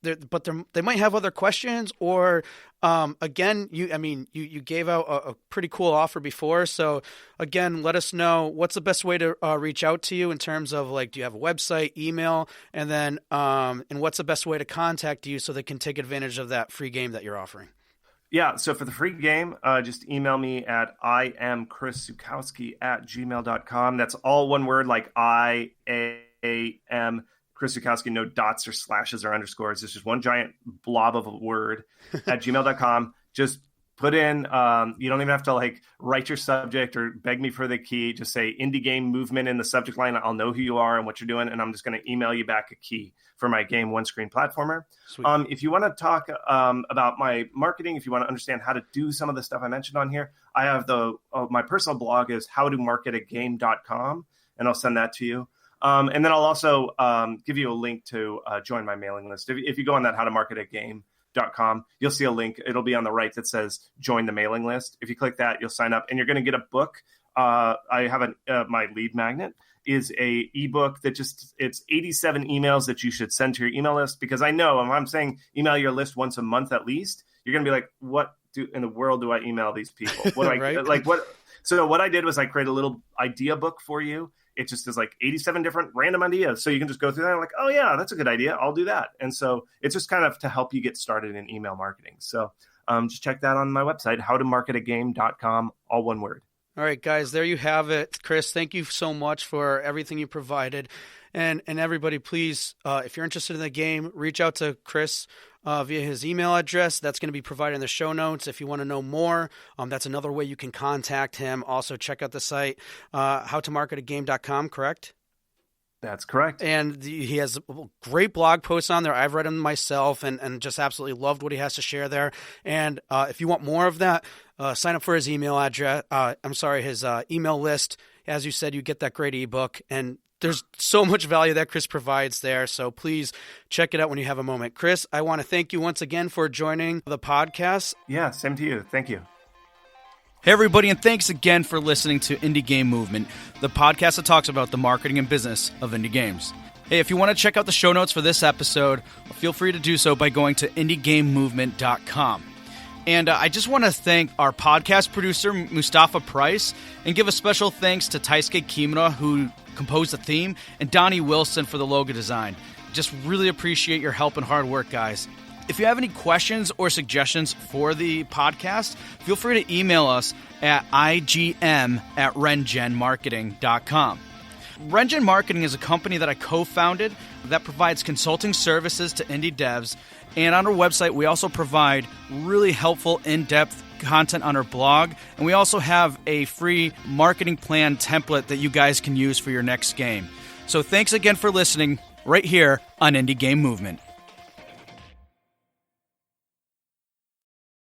they might have other questions, or again, you gave out a pretty cool offer before. So again, let us know what's the best way to reach out to you in terms of, like, do you have a website, email, and then and what's the best way to contact you so they can take advantage of that free game that you're offering? Yeah, so for the free game, just email me at iamchriszukowski@gmail.com. That's all one word, like I-A-M, Chris Zukowski, no dots or slashes or underscores. It's just one giant blob of a word at gmail.com. Just put in, you don't even have to like write your subject or beg me for the key. Just say indie game movement in the subject line. I'll know who you are and what you're doing. And I'm just going to email you back a key for my game, One Screen Platformer. If you want to talk about my marketing, if you want to understand how to do some of the stuff I mentioned on here, I have my personal blog is howtomarketagame.com, and I'll send that to you. And then I'll also give you a link to join my mailing list. If you go on that howtomarketagame.com, you'll see a link. It'll be on the right that says join the mailing list. If you click that, you'll sign up, and you're going to get a book. I have my lead magnet is a ebook that it's 87 emails that you should send to your email list, because I know if I'm saying email your list once a month at least, you're going to be like, what in the world do I email these people? What do I right? like? What? So what I did was I created a little idea book for you. It just is like 87 different random ideas. So you can just go through that and like, oh yeah, that's a good idea. I'll do that. And so it's just kind of to help you get started in email marketing. So just check that on my website, howtomarketagame.com, all one word. All right, guys, there you have it. Chris, thank you so much for everything you provided. And everybody, please, if you're interested in the game, reach out to Chris via his email address. That's going to be provided in the show notes. If you want to know more, that's another way you can contact him. Also, check out the site, howtomarketagame.com, correct? That's correct. And he has great blog posts on there. I've read them myself and just absolutely loved what he has to share there. And if you want more of that, sign up for his email address. His email list. As you said, you get that great ebook, and there's so much value that Chris provides there. So please check it out when you have a moment. Chris, I want to thank you once again for joining the podcast. Yeah, same to you. Thank you. Hey, everybody, and thanks again for listening to Indie Game Movement, the podcast that talks about the marketing and business of indie games. Hey, if you want to check out the show notes for this episode, feel free to do so by going to indiegamemovement.com. And I just want to thank our podcast producer, Mustafa Price, and give a special thanks to Taisuke Kimura, who composed the theme, and Donnie Wilson for the logo design. Just really appreciate your help and hard work, guys. If you have any questions or suggestions for the podcast, feel free to email us at igm@rengenmarketing.com. Rengen Marketing is a company that I co-founded that provides consulting services to indie devs. And on our website, we also provide really helpful, in-depth content on our blog. And we also have a free marketing plan template that you guys can use for your next game. So thanks again for listening right here on Indie Game Movement.